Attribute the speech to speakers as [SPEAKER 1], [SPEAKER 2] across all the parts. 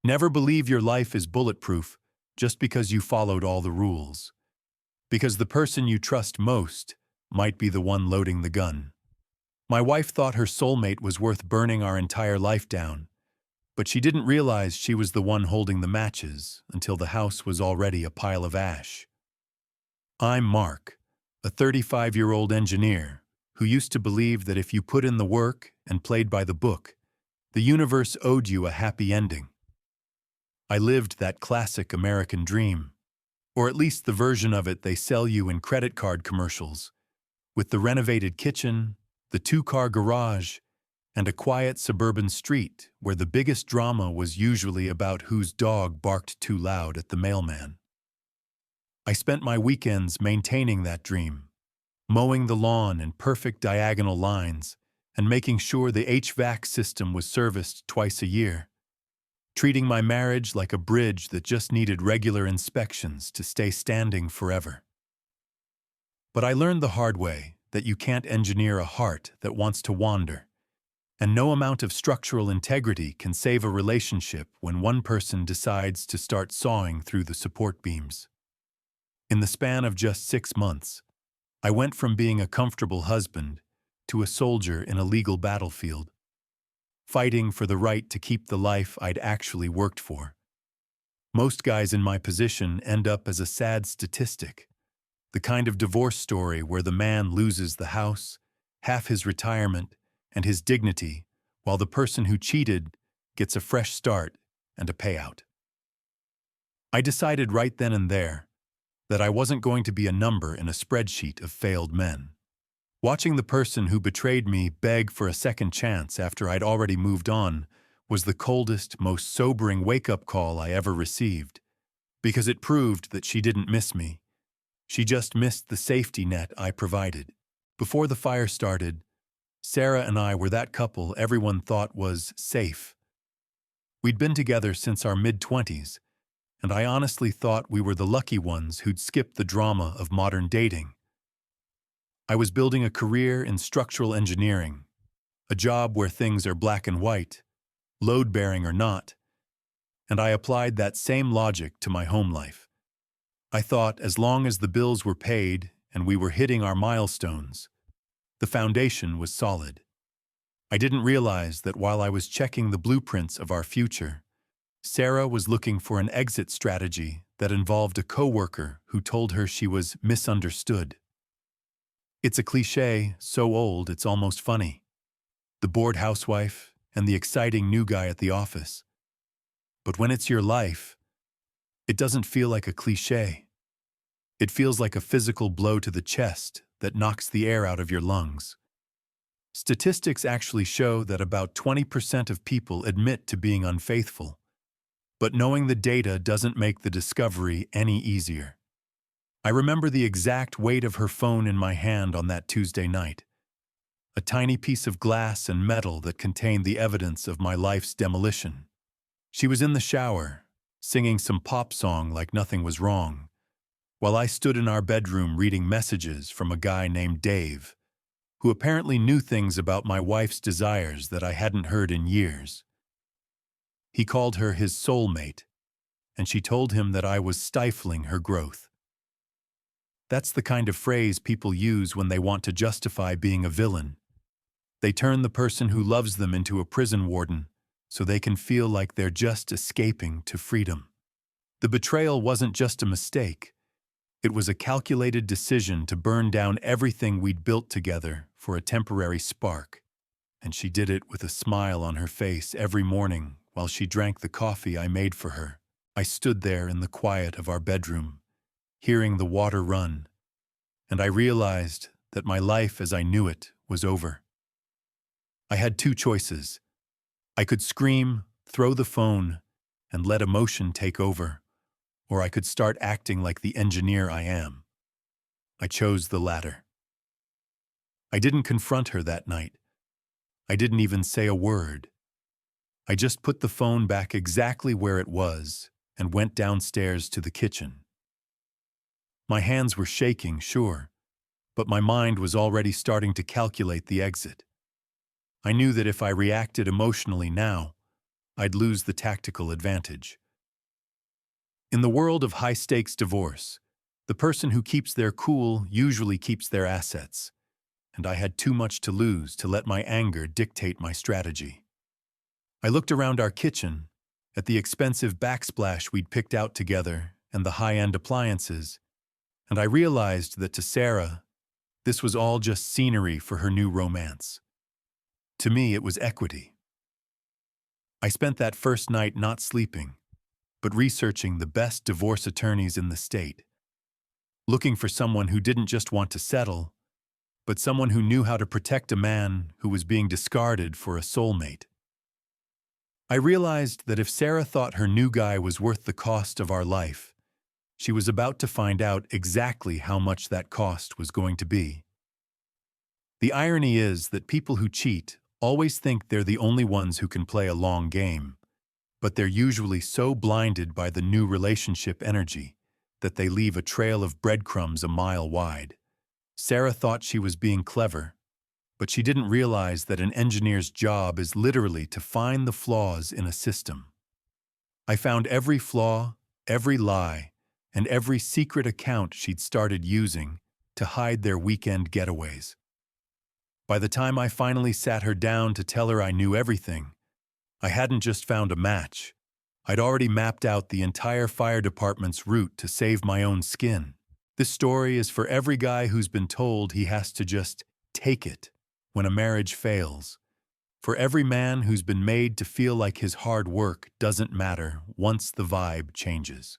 [SPEAKER 1] Never believe your life is bulletproof just because you followed all the rules. Because the person you trust most might be the one loading the gun. My wife thought her soulmate was worth burning our entire life down, but she didn't realize she was the one holding the matches until the house was already a pile of ash. I'm Mark, a 35-year-old engineer who used to believe that if you put in the work and played by the book, the universe owed you a happy ending. I lived that classic American dream, or at least the version of it they sell you in credit card commercials, with the renovated kitchen, the two-car garage, and a quiet suburban street where the biggest drama was usually about whose dog barked too loud at the mailman. I spent my weekends maintaining that dream, mowing the lawn in perfect diagonal lines and making sure the HVAC system was serviced twice a year, treating my marriage like a bridge that just needed regular inspections to stay standing forever. But I learned the hard way that you can't engineer a heart that wants to wander, and no amount of structural integrity can save a relationship when one person decides to start sawing through the support beams. In the span of just 6 months, I went from being a comfortable husband to a soldier in a legal battlefield, fighting for the right to keep the life I'd actually worked for. Most guys in my position end up as a sad statistic, the kind of divorce story where the man loses the house, half his retirement, and his dignity, while the person who cheated gets a fresh start and a payout. I decided right then and there that I wasn't going to be a number in a spreadsheet of failed men. Watching the person who betrayed me beg for a second chance after I'd already moved on was the coldest, most sobering wake-up call I ever received, because it proved that she didn't miss me. She just missed the safety net I provided. Before the fire started, Sarah and I were that couple everyone thought was safe. We'd been together since our mid-20s, and I honestly thought we were the lucky ones who'd skipped the drama of modern dating. I was building a career in structural engineering, a job where things are black and white, load-bearing or not, and I applied that same logic to my home life. I thought as long as the bills were paid and we were hitting our milestones, the foundation was solid. I didn't realize that while I was checking the blueprints of our future, Sarah was looking for an exit strategy that involved a coworker who told her she was misunderstood. It's a cliché so old it's almost funny. The bored housewife and the exciting new guy at the office. But when it's your life, it doesn't feel like a cliché. It feels like a physical blow to the chest that knocks the air out of your lungs. Statistics actually show that about 20% of people admit to being unfaithful. But knowing the data doesn't make the discovery any easier. I remember the exact weight of her phone in my hand on that Tuesday night. A tiny piece of glass and metal that contained the evidence of my life's demolition. She was in the shower, singing some pop song like nothing was wrong, while I stood in our bedroom reading messages from a guy named Dave, who apparently knew things about my wife's desires that I hadn't heard in years. He called her his soulmate, and she told him that I was stifling her growth. That's the kind of phrase people use when they want to justify being a villain. They turn the person who loves them into a prison warden so they can feel like they're just escaping to freedom. The betrayal wasn't just a mistake. It was a calculated decision to burn down everything we'd built together for a temporary spark. And she did it with a smile on her face every morning while she drank the coffee I made for her. I stood there in the quiet of our bedroom, hearing the water run, and I realized that my life as I knew it was over. I had two choices. I could scream, throw the phone, and let emotion take over, or I could start acting like the engineer I am. I chose the latter. I didn't confront her that night. I didn't even say a word. I just put the phone back exactly where it was and went downstairs to the kitchen. My hands were shaking, sure, but my mind was already starting to calculate the exit. I knew that if I reacted emotionally now, I'd lose the tactical advantage. In the world of high-stakes divorce, the person who keeps their cool usually keeps their assets, and I had too much to lose to let my anger dictate my strategy. I looked around our kitchen, at the expensive backsplash we'd picked out together and the high-end appliances, and I realized that to Sarah, this was all just scenery for her new romance. To me, it was equity. I spent that first night not sleeping, but researching the best divorce attorneys in the state, looking for someone who didn't just want to settle, but someone who knew how to protect a man who was being discarded for a soulmate. I realized that if Sarah thought her new guy was worth the cost of our life, she was about to find out exactly how much that cost was going to be. The irony is that people who cheat always think they're the only ones who can play a long game, but they're usually so blinded by the new relationship energy that they leave a trail of breadcrumbs a mile wide. Sarah thought she was being clever, but she didn't realize that an engineer's job is literally to find the flaws in a system. I found every flaw, every lie, and every secret account she'd started using to hide their weekend getaways. By the time I finally sat her down to tell her I knew everything, I hadn't just found a match. I'd already mapped out the entire fire department's route to save my own skin. This story is for every guy who's been told he has to just take it when a marriage fails. For every man who's been made to feel like his hard work doesn't matter once the vibe changes.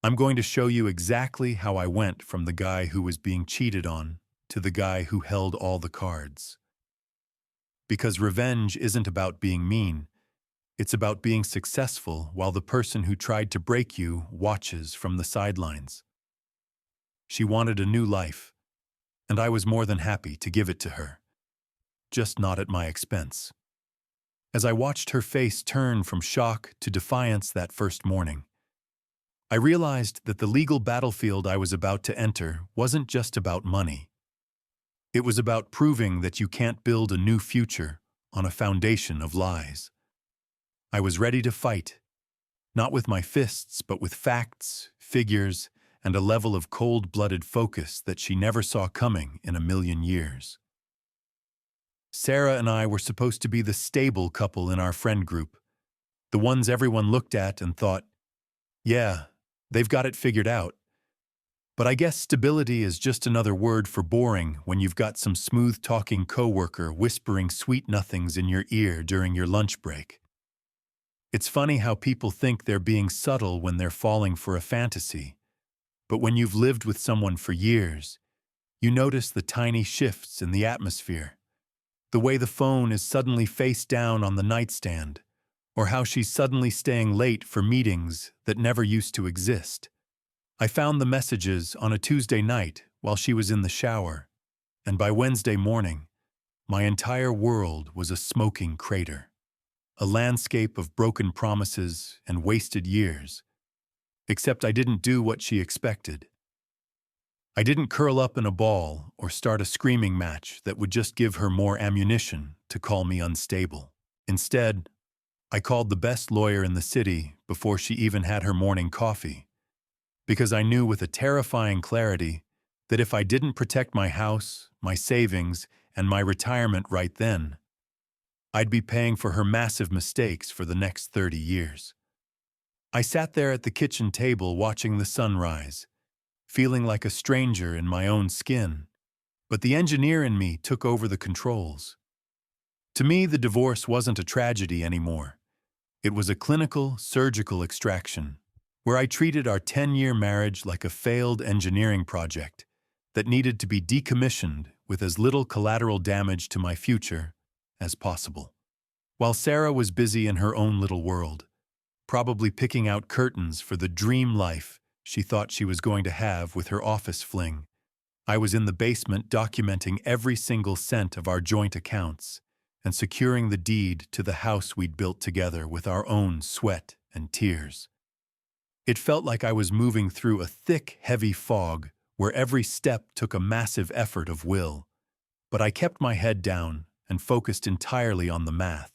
[SPEAKER 1] I'm going to show you exactly how I went from the guy who was being cheated on to the guy who held all the cards. Because revenge isn't about being mean, it's about being successful while the person who tried to break you watches from the sidelines. She wanted a new life, and I was more than happy to give it to her, just not at my expense. As I watched her face turn from shock to defiance that first morning, I realized that the legal battlefield I was about to enter wasn't just about money. It was about proving that you can't build a new future on a foundation of lies. I was ready to fight, not with my fists, but with facts, figures, and a level of cold-blooded focus that she never saw coming in a million years. Sarah and I were supposed to be the stable couple in our friend group, the ones everyone looked at and thought, yeah, they've got it figured out. But I guess stability is just another word for boring when you've got some smooth-talking coworker whispering sweet nothings in your ear during your lunch break. It's funny how people think they're being subtle when they're falling for a fantasy, but when you've lived with someone for years, you notice the tiny shifts in the atmosphere, the way the phone is suddenly face down on the nightstand, or how she's suddenly staying late for meetings that never used to exist. I found the messages on a Tuesday night while she was in the shower, and by Wednesday morning, my entire world was a smoking crater, a landscape of broken promises and wasted years. Except I didn't do what she expected. I didn't curl up in a ball or start a screaming match that would just give her more ammunition to call me unstable. Instead, I called the best lawyer in the city before she even had her morning coffee, because I knew with a terrifying clarity that if I didn't protect my house, my savings, and my retirement right then, I'd be paying for her massive mistakes for the next 30 years. I sat there at the kitchen table watching the sunrise, feeling like a stranger in my own skin, but the engineer in me took over the controls. To me, the divorce wasn't a tragedy anymore. It was a clinical, surgical extraction, where I treated our 10-year marriage like a failed engineering project that needed to be decommissioned with as little collateral damage to my future as possible. While Sarah was busy in her own little world, probably picking out curtains for the dream life she thought she was going to have with her office fling, I was in the basement documenting every single cent of our joint accounts and securing the deed to the house we'd built together with our own sweat and tears. It felt like I was moving through a thick, heavy fog where every step took a massive effort of will, but I kept my head down and focused entirely on the math.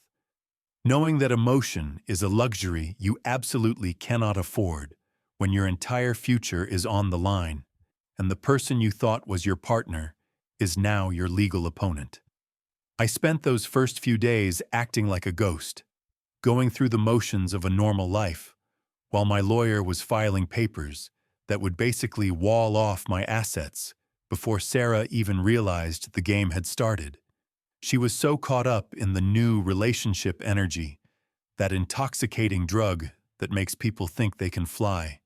[SPEAKER 1] Knowing that emotion is a luxury you absolutely cannot afford when your entire future is on the line and the person you thought was your partner is now your legal opponent. I spent those first few days acting like a ghost, going through the motions of a normal life, while my lawyer was filing papers that would basically wall off my assets before Sarah even realized the game had started. She was so caught up in the new relationship energy, that intoxicating drug that makes people think they can fly,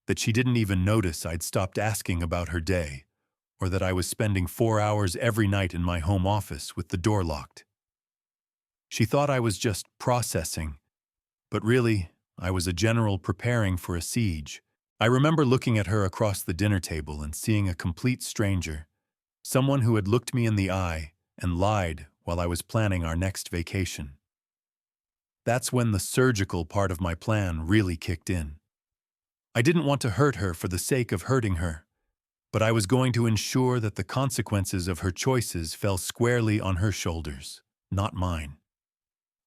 [SPEAKER 1] that she didn't even notice I'd stopped asking about her day, or that I was spending 4 hours every night in my home office with the door locked. She thought I was just processing, but really, I was a general preparing for a siege. I remember looking at her across the dinner table and seeing a complete stranger, someone who had looked me in the eye and lied while I was planning our next vacation. That's when the surgical part of my plan really kicked in. I didn't want to hurt her for the sake of hurting her, but I was going to ensure that the consequences of her choices fell squarely on her shoulders, not mine.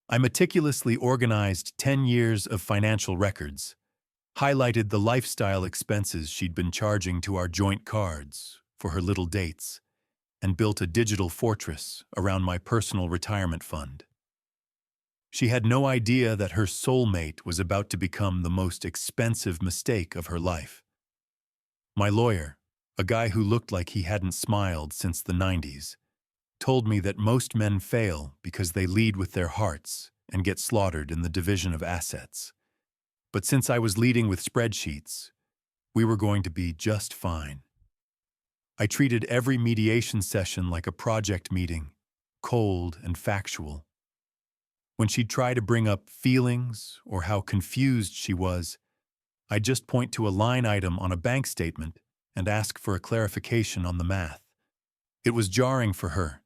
[SPEAKER 1] I meticulously organized 10 years of financial records, highlighted the lifestyle expenses she'd been charging to our joint cards for her little dates, and built a digital fortress around my personal retirement fund. She had no idea that her soulmate was about to become the most expensive mistake of her life. My lawyer, a guy who looked like he hadn't smiled since the 90s, told me that most men fail because they lead with their hearts and get slaughtered in the division of assets. But since I was leading with spreadsheets, we were going to be just fine. I treated every mediation session like a project meeting, cold and factual. When she'd try to bring up feelings or how confused she was, I'd just point to a line item on a bank statement and ask for a clarification on the math. It was jarring for her,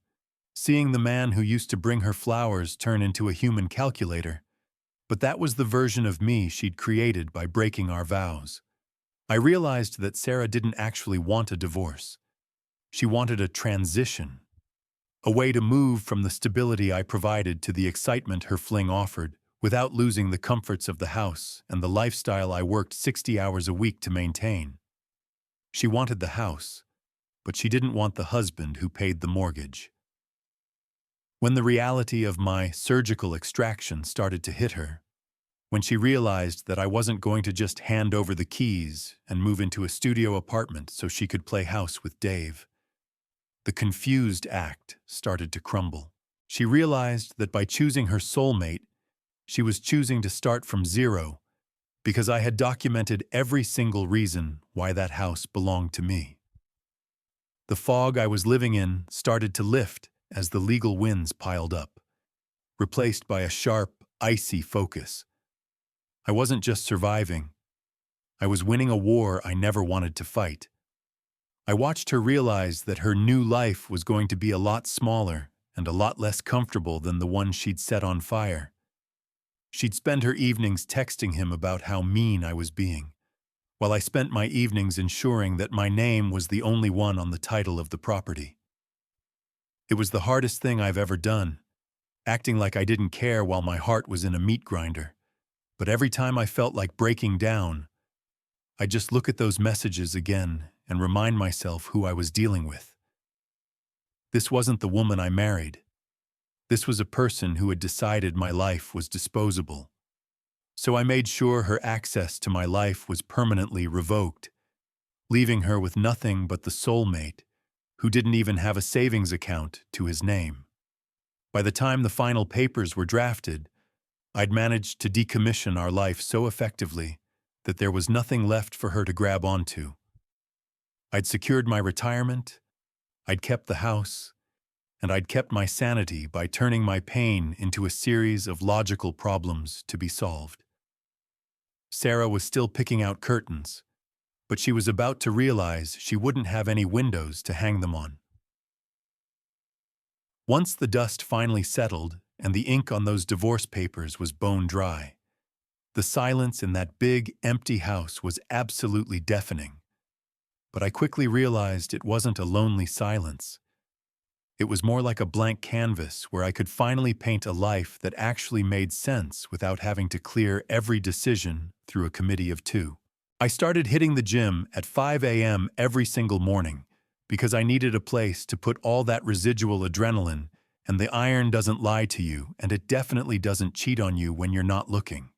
[SPEAKER 1] seeing the man who used to bring her flowers turn into a human calculator, but that was the version of me she'd created by breaking our vows. I realized that Sarah didn't actually want a divorce. She wanted a transition. A way to move from the stability I provided to the excitement her fling offered, without losing the comforts of the house and the lifestyle I worked 60 hours a week to maintain. She wanted the house, but she didn't want the husband who paid the mortgage. When the reality of my surgical extraction started to hit her, when she realized that I wasn't going to just hand over the keys and move into a studio apartment so she could play house with Dave, the confused act started to crumble. She realized that by choosing her soulmate, she was choosing to start from zero because I had documented every single reason why that house belonged to me. The fog I was living in started to lift as the legal winds piled up, replaced by a sharp, icy focus. I wasn't just surviving. I was winning a war I never wanted to fight. I watched her realize that her new life was going to be a lot smaller and a lot less comfortable than the one she'd set on fire. She'd spend her evenings texting him about how mean I was being, while I spent my evenings ensuring that my name was the only one on the title of the property. It was the hardest thing I've ever done, acting like I didn't care while my heart was in a meat grinder. But every time I felt like breaking down, I'd just look at those messages again and remind myself who I was dealing with. This wasn't the woman I married. This was a person who had decided my life was disposable. So I made sure her access to my life was permanently revoked, leaving her with nothing but the soulmate, who didn't even have a savings account to his name. By the time the final papers were drafted, I'd managed to decommission our life so effectively that there was nothing left for her to grab onto. I'd secured my retirement, I'd kept the house, and I'd kept my sanity by turning my pain into a series of logical problems to be solved. Sarah was still picking out curtains, but she was about to realize she wouldn't have any windows to hang them on. Once the dust finally settled and the ink on those divorce papers was bone dry, the silence in that big, empty house was absolutely deafening. But I quickly realized it wasn't a lonely silence. It was more like a blank canvas where I could finally paint a life that actually made sense without having to clear every decision through a committee of two. I started hitting the gym at 5 a.m. every single morning because I needed a place to put all that residual adrenaline, and the iron doesn't lie to you, and it definitely doesn't cheat on you when you're not looking.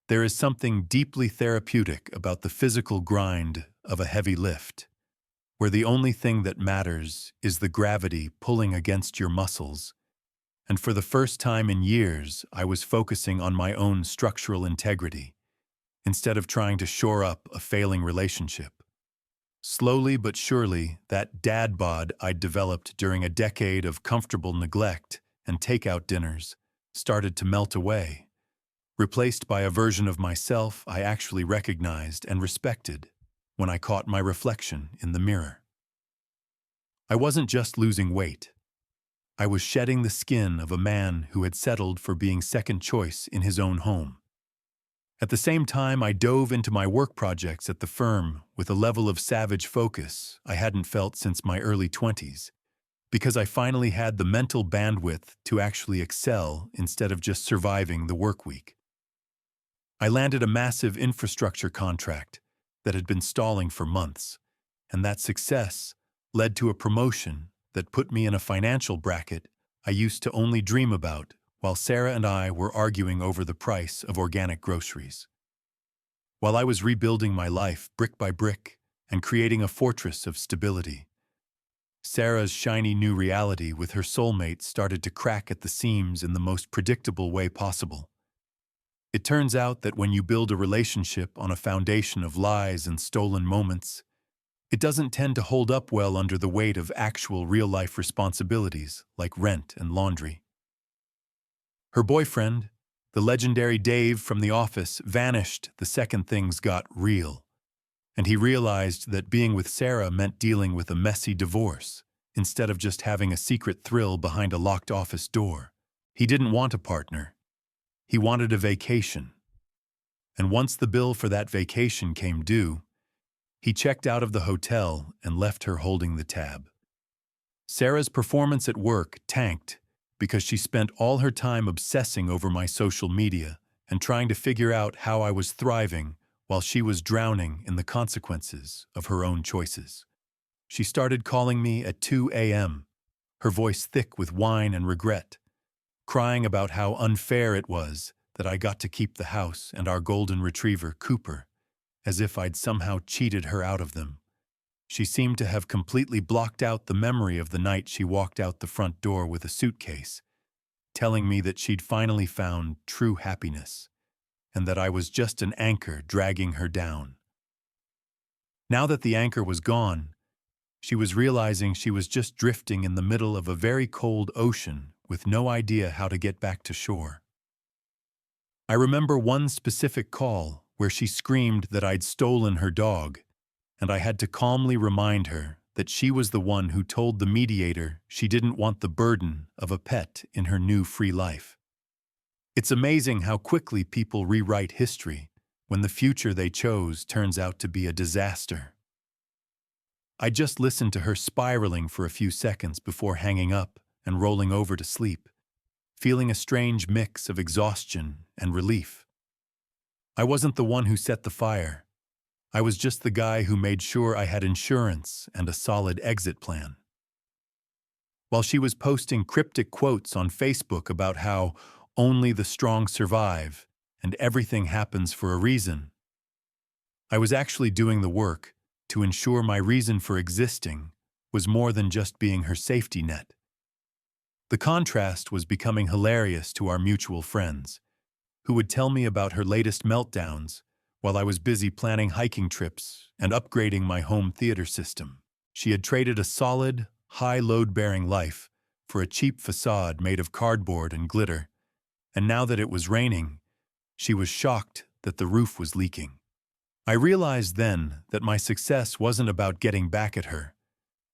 [SPEAKER 1] There is something deeply therapeutic about the physical grind of a heavy lift, where the only thing that matters is the gravity pulling against your muscles, and for the first time in years, I was focusing on my own structural integrity, instead of trying to shore up a failing relationship. Slowly but surely, that dad bod I'd developed during a decade of comfortable neglect and takeout dinners started to melt away, replaced by a version of myself I actually recognized and respected when I caught my reflection in the mirror. I wasn't just losing weight. I was shedding the skin of a man who had settled for being second choice in his own home. At the same time, I dove into my work projects at the firm with a level of savage focus I hadn't felt since my early 20s, because I finally had the mental bandwidth to actually excel instead of just surviving the work week. I landed a massive infrastructure contract that had been stalling for months, and that success led to a promotion that put me in a financial bracket I used to only dream about while Sarah and I were arguing over the price of organic groceries. While I was rebuilding my life brick by brick and creating a fortress of stability, Sarah's shiny new reality with her soulmate started to crack at the seams in the most predictable way possible. It turns out that when you build a relationship on a foundation of lies and stolen moments, it doesn't tend to hold up well under the weight of actual real-life responsibilities like rent and laundry. Her boyfriend, the legendary Dave from the office, vanished the second things got real, and he realized that being with Sarah meant dealing with a messy divorce instead of just having a secret thrill behind a locked office door. He didn't want a partner. He wanted a vacation. And once the bill for that vacation came due, he checked out of the hotel and left her holding the tab. Sarah's performance at work tanked because she spent all her time obsessing over my social media and trying to figure out how I was thriving while she was drowning in the consequences of her own choices. She started calling me at 2 a.m., her voice thick with whine and regret, crying about how unfair it was that I got to keep the house and our golden retriever, Cooper, as if I'd somehow cheated her out of them. She seemed to have completely blocked out the memory of the night she walked out the front door with a suitcase, telling me that she'd finally found true happiness, and that I was just an anchor dragging her down. Now that the anchor was gone, she was realizing she was just drifting in the middle of a very cold ocean with no idea how to get back to shore. I remember one specific call where she screamed that I'd stolen her dog, and I had to calmly remind her that she was the one who told the mediator she didn't want the burden of a pet in her new free life. It's amazing how quickly people rewrite history when the future they chose turns out to be a disaster. I just listened to her spiraling for a few seconds before hanging up and rolling over to sleep, feeling a strange mix of exhaustion and relief. I wasn't the one who set the fire. I was just the guy who made sure I had insurance and a solid exit plan. While she was posting cryptic quotes on Facebook about how only the strong survive and everything happens for a reason, I was actually doing the work to ensure my reason for existing was more than just being her safety net. The contrast was becoming hilarious to our mutual friends, who would tell me about her latest meltdowns while I was busy planning hiking trips and upgrading my home theater system. She had traded a solid, high load-bearing life for a cheap facade made of cardboard and glitter, and now that it was raining, she was shocked that the roof was leaking. I realized then that my success wasn't about getting back at her.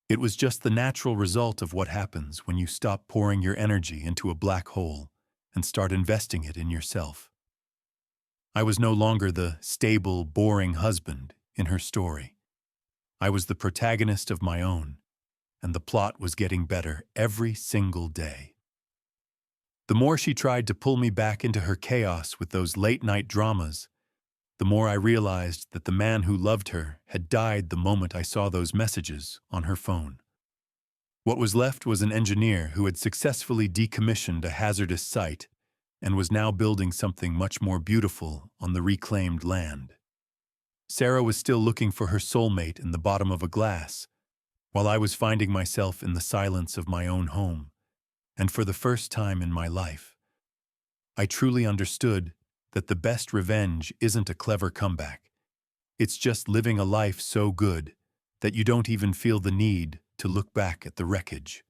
[SPEAKER 1] It was just the natural result of what happens when you stop pouring your energy into a black hole and start investing it in yourself. I was no longer the stable, boring husband in her story. I was the protagonist of my own, and the plot was getting better every single day. The more she tried to pull me back into her chaos with those late-night dramas, the more I realized that the man who loved her had died the moment I saw those messages on her phone. What was left was an engineer who had successfully decommissioned a hazardous site and was now building something much more beautiful on the reclaimed land. Sarah was still looking for her soulmate in the bottom of a glass, while I was finding myself in the silence of my own home. And for the first time in my life, I truly understood that the best revenge isn't a clever comeback. It's just living a life so good that you don't even feel the need to look back at the wreckage.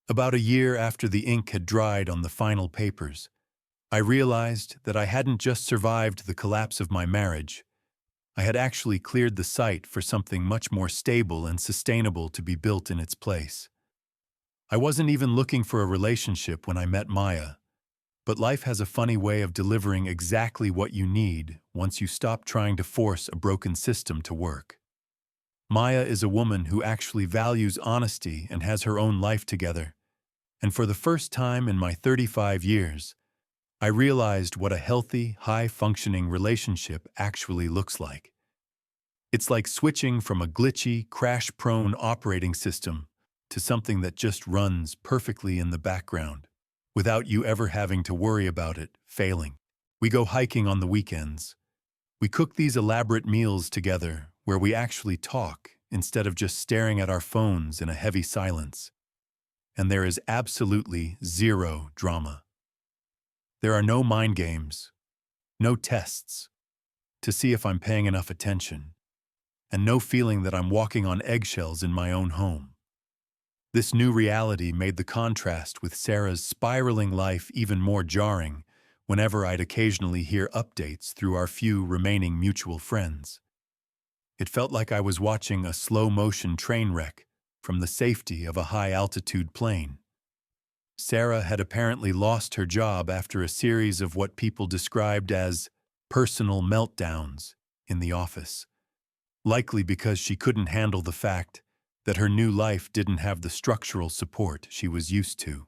[SPEAKER 1] About a year after the ink had dried on the final papers, I realized that I hadn't just survived the collapse of my marriage. I had actually cleared the site for something much more stable and sustainable to be built in its place. I wasn't even looking for a relationship when I met Maya, but life has a funny way of delivering exactly what you need once you stop trying to force a broken system to work. Maya is a woman who actually values honesty and has her own life together, and for the first time in my 35 years, I realized what a healthy, high-functioning relationship actually looks like. It's like switching from a glitchy, crash-prone operating system to something that just runs perfectly in the background, without you ever having to worry about it failing. We go hiking on the weekends. We cook these elaborate meals together where we actually talk instead of just staring at our phones in a heavy silence. And there is absolutely zero drama. There are no mind games, no tests to see if I'm paying enough attention, and no feeling that I'm walking on eggshells in my own home. This new reality made the contrast with Sarah's spiraling life even more jarring whenever I'd occasionally hear updates through our few remaining mutual friends. It felt like I was watching a slow-motion train wreck from the safety of a high-altitude plane. Sarah had apparently lost her job after a series of what people described as personal meltdowns in the office, likely because she couldn't handle the fact that her new life didn't have the structural support she was used to.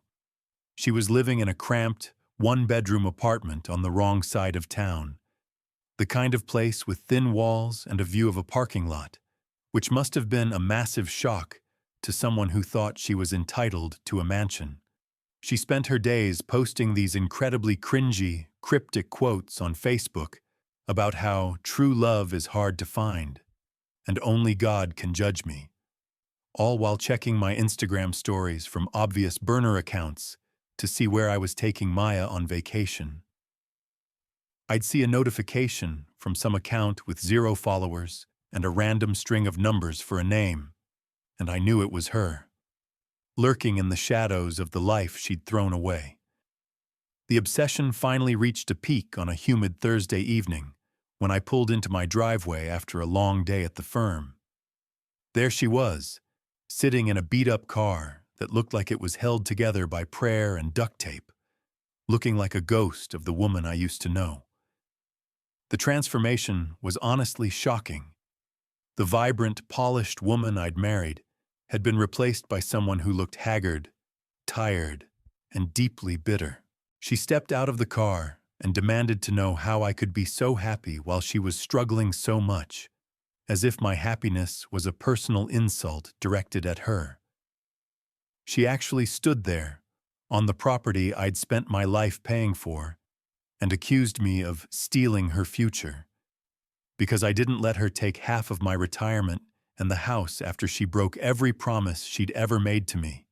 [SPEAKER 1] She was living in a cramped, one-bedroom apartment on the wrong side of town, the kind of place with thin walls and a view of a parking lot, which must have been a massive shock to someone who thought she was entitled to a mansion. She spent her days posting these incredibly cringy, cryptic quotes on Facebook about how true love is hard to find, and only God can judge me, all while checking my Instagram stories from obvious burner accounts to see where I was taking Maya on vacation. I'd see a notification from some account with 0 followers and a random string of numbers for a name, and I knew it was her, lurking in the shadows of the life she'd thrown away. The obsession finally reached a peak on a humid Thursday evening when I pulled into my driveway after a long day at the firm. There she was, sitting in a beat-up car that looked like it was held together by prayer and duct tape, looking like a ghost of the woman I used to know. The transformation was honestly shocking. The vibrant, polished woman I'd married had been replaced by someone who looked haggard, tired, and deeply bitter. She stepped out of the car and demanded to know how I could be so happy while she was struggling so much, as if my happiness was a personal insult directed at her. She actually stood there, on the property I'd spent my life paying for, and accused me of stealing her future, because I didn't let her take half of my retirement and the house after she broke every promise she'd ever made to me.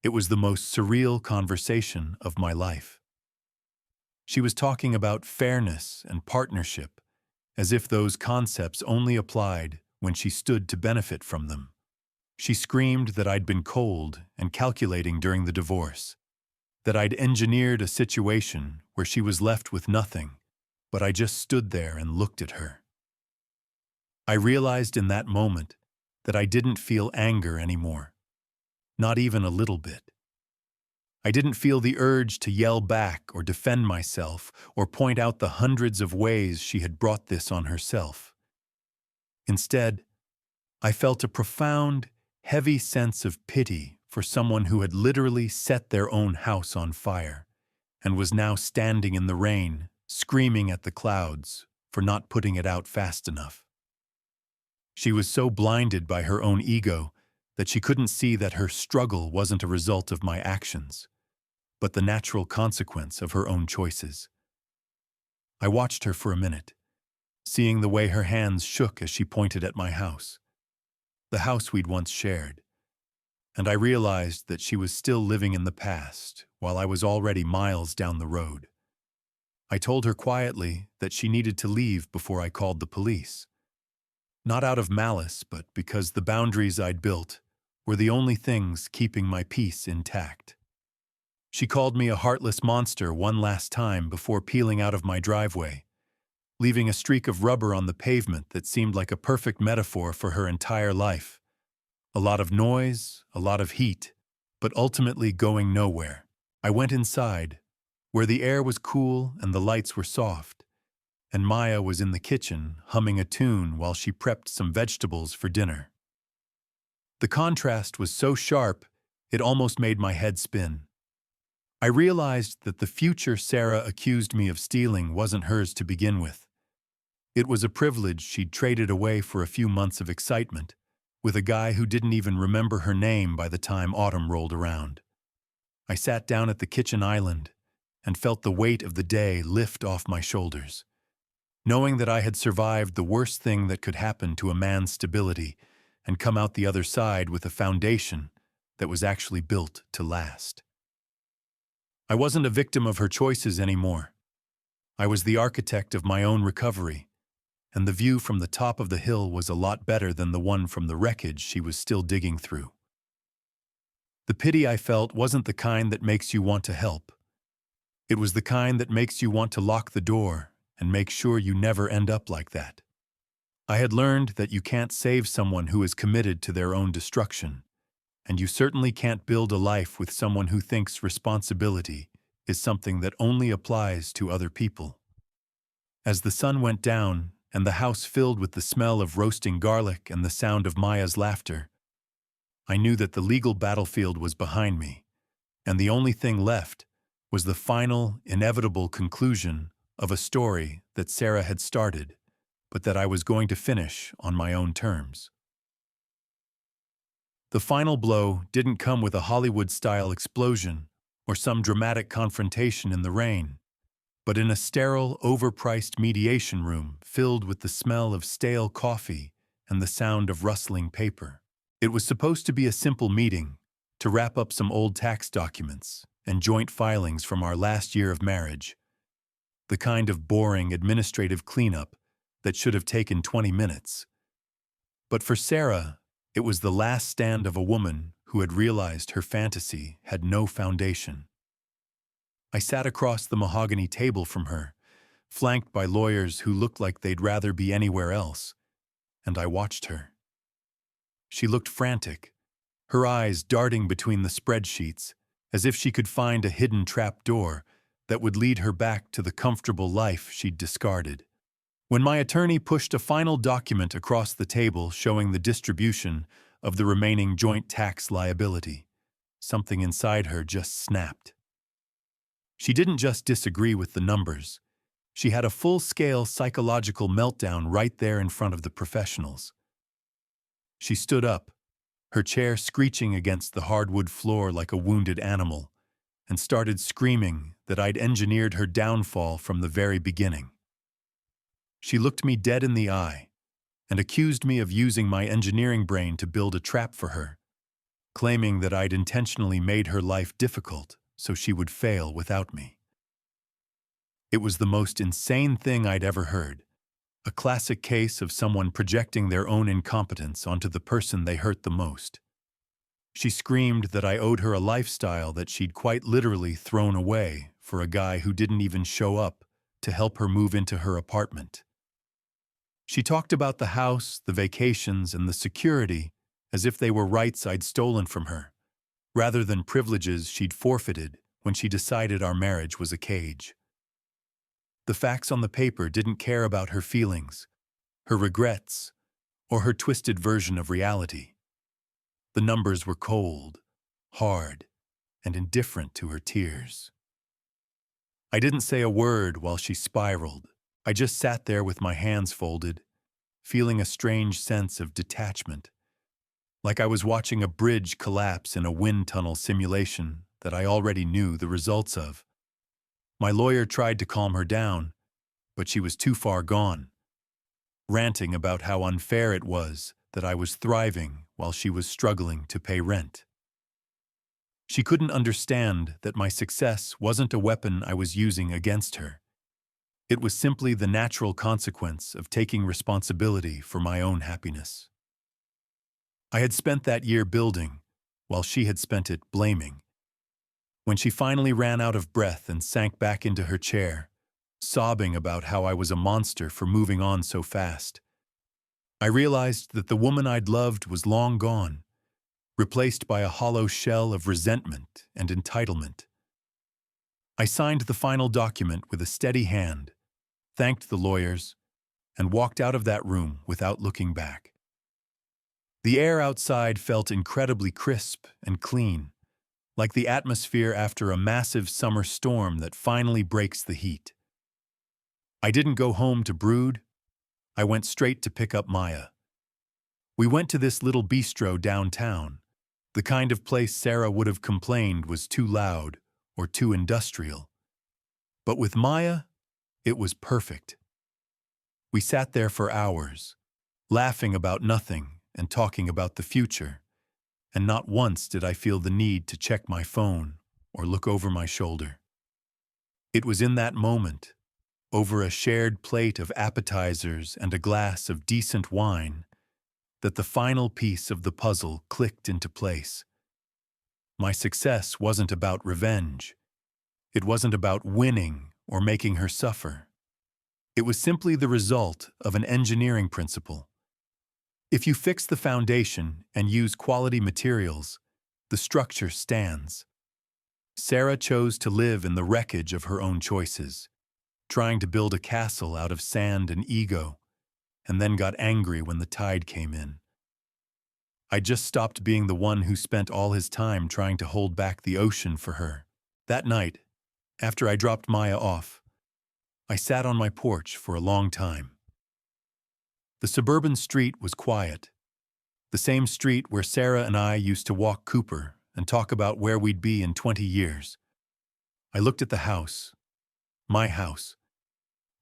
[SPEAKER 1] It was the most surreal conversation of my life. She was talking about fairness and partnership, as if those concepts only applied when she stood to benefit from them. She screamed that I'd been cold and calculating during the divorce, that I'd engineered a situation where she was left with nothing, but I just stood there and looked at her. I realized in that moment that I didn't feel anger anymore, not even a little bit. I didn't feel the urge to yell back or defend myself or point out the hundreds of ways she had brought this on herself. Instead, I felt a profound, heavy sense of pity for someone who had literally set their own house on fire and was now standing in the rain, screaming at the clouds for not putting it out fast enough. She was so blinded by her own ego that she couldn't see that her struggle wasn't a result of my actions, but the natural consequence of her own choices. I watched her for a minute, seeing the way her hands shook as she pointed at my house, the house we'd once shared, and I realized that she was still living in the past while I was already miles down the road. I told her quietly that she needed to leave before I called the police. Not out of malice, but because the boundaries I'd built were the only things keeping my peace intact. She called me a heartless monster one last time before peeling out of my driveway, leaving a streak of rubber on the pavement that seemed like a perfect metaphor for her entire life. A lot of noise, a lot of heat, but ultimately going nowhere. I went inside, where the air was cool and the lights were soft, and Maya was in the kitchen humming a tune while she prepped some vegetables for dinner. The contrast was so sharp, it almost made my head spin. I realized that the future Sarah accused me of stealing wasn't hers to begin with. It was a privilege she'd traded away for a few months of excitement, with a guy who didn't even remember her name by the time autumn rolled around. I sat down at the kitchen island and felt the weight of the day lift off my shoulders, knowing that I had survived the worst thing that could happen to a man's stability and come out the other side with a foundation that was actually built to last. I wasn't a victim of her choices anymore. I was the architect of my own recovery, and the view from the top of the hill was a lot better than the one from the wreckage she was still digging through. The pity I felt wasn't the kind that makes you want to help. It was the kind that makes you want to lock the door and make sure you never end up like that. I had learned that you can't save someone who is committed to their own destruction, and you certainly can't build a life with someone who thinks responsibility is something that only applies to other people. As the sun went down and the house filled with the smell of roasting garlic and the sound of Maya's laughter, I knew that the legal battlefield was behind me, and the only thing left was the final, inevitable conclusion of a story that Sarah had started, but that I was going to finish on my own terms. The final blow didn't come with a Hollywood-style explosion or some dramatic confrontation in the rain, but in a sterile, overpriced mediation room filled with the smell of stale coffee and the sound of rustling paper. It was supposed to be a simple meeting to wrap up some old tax documents and joint filings from our last year of marriage, the kind of boring administrative cleanup that should have taken 20 minutes. But for Sarah, it was the last stand of a woman who had realized her fantasy had no foundation. I sat across the mahogany table from her, flanked by lawyers who looked like they'd rather be anywhere else, and I watched her. She looked frantic, her eyes darting between the spreadsheets, as if she could find a hidden trap door that would lead her back to the comfortable life she'd discarded. When my attorney pushed a final document across the table showing the distribution of the remaining joint tax liability, something inside her just snapped. She didn't just disagree with the numbers. She had a full-scale psychological meltdown right there in front of the professionals. She stood up, her chair screeching against the hardwood floor like a wounded animal, and started screaming that I'd engineered her downfall from the very beginning. She looked me dead in the eye and accused me of using my engineering brain to build a trap for her, claiming that I'd intentionally made her life difficult so she would fail without me. It was the most insane thing I'd ever heard, a classic case of someone projecting their own incompetence onto the person they hurt the most. She screamed that I owed her a lifestyle that she'd quite literally thrown away for a guy who didn't even show up to help her move into her apartment. She talked about the house, the vacations, and the security as if they were rights I'd stolen from her, rather than privileges she'd forfeited when she decided our marriage was a cage. The facts on the paper didn't care about her feelings, her regrets, or her twisted version of reality. The numbers were cold, hard, and indifferent to her tears. I didn't say a word while she spiraled. I just sat there with my hands folded, feeling a strange sense of detachment, like I was watching a bridge collapse in a wind tunnel simulation that I already knew the results of. My lawyer tried to calm her down, but she was too far gone, ranting about how unfair it was that I was thriving while she was struggling to pay rent. She couldn't understand that my success wasn't a weapon I was using against her. It was simply the natural consequence of taking responsibility for my own happiness. I had spent that year building, while she had spent it blaming. When she finally ran out of breath and sank back into her chair, sobbing about how I was a monster for moving on so fast, I realized that the woman I'd loved was long gone, replaced by a hollow shell of resentment and entitlement. I signed the final document with a steady hand, thanked the lawyers, and walked out of that room without looking back. The air outside felt incredibly crisp and clean, like the atmosphere after a massive summer storm that finally breaks the heat. I didn't go home to brood. I went straight to pick up Maya. We went to this little bistro downtown, the kind of place Sarah would have complained was too loud or too industrial. But with Maya, it was perfect. We sat there for hours, laughing about nothing and talking about the future, and not once did I feel the need to check my phone or look over my shoulder. It was in that moment, over a shared plate of appetizers and a glass of decent wine, that the final piece of the puzzle clicked into place. My success wasn't about revenge. It wasn't about winning or making her suffer. It was simply the result of an engineering principle. If you fix the foundation and use quality materials, the structure stands. Sarah chose to live in the wreckage of her own choices, trying to build a castle out of sand and ego, and then got angry when the tide came in. I just stopped being the one who spent all his time trying to hold back the ocean for her. That night, after I dropped Maya off, I sat on my porch for a long time. The suburban street was quiet, the same street where Sarah and I used to walk Cooper and talk about where we'd be in 20 years. I looked at the house, my house,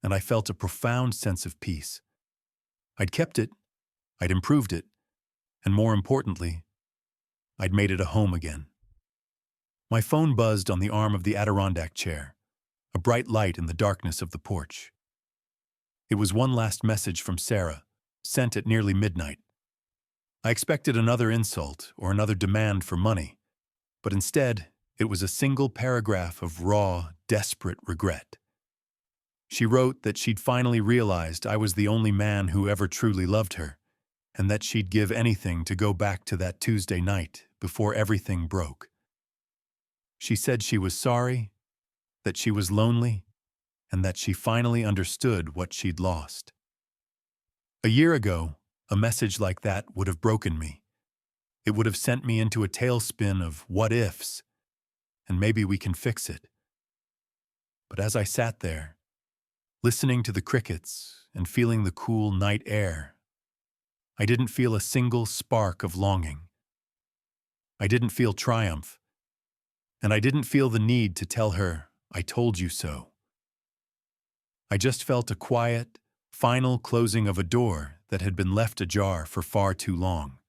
[SPEAKER 1] and I felt a profound sense of peace. I'd kept it, I'd improved it, and more importantly, I'd made it a home again. My phone buzzed on the arm of the Adirondack chair, a bright light in the darkness of the porch. It was one last message from Sarah, sent at nearly midnight. I expected another insult or another demand for money, but instead, it was a single paragraph of raw, desperate regret. She wrote that she'd finally realized I was the only man who ever truly loved her, and that she'd give anything to go back to that Tuesday night before everything broke. She said she was sorry, that she was lonely, and that she finally understood what she'd lost. A year ago, a message like that would have broken me. It would have sent me into a tailspin of what-ifs, and maybe we can fix it. But as I sat there, listening to the crickets and feeling the cool night air, I didn't feel a single spark of longing. I didn't feel triumph, and I didn't feel the need to tell her, "I told you so." I just felt a quiet, final closing of a door that had been left ajar for far too long.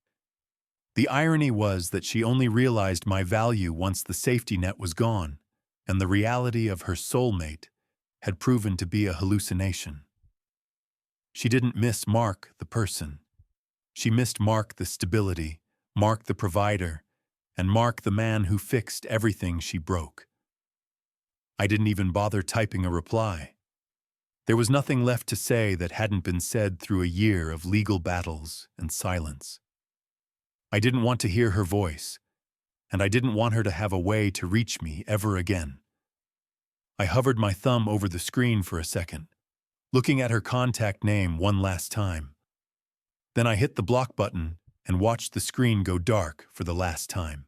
[SPEAKER 1] The irony was that she only realized my value once the safety net was gone, and the reality of her soulmate had proven to be a hallucination. She didn't miss Mark, the person. She missed Mark, the stability, Mark, the provider, and Mark, the man who fixed everything she broke. I didn't even bother typing a reply. There was nothing left to say that hadn't been said through a year of legal battles and silence. I didn't want to hear her voice, and I didn't want her to have a way to reach me ever again. I hovered my thumb over the screen for a second, looking at her contact name one last time. Then I hit the block button and watched the screen go dark for the last time.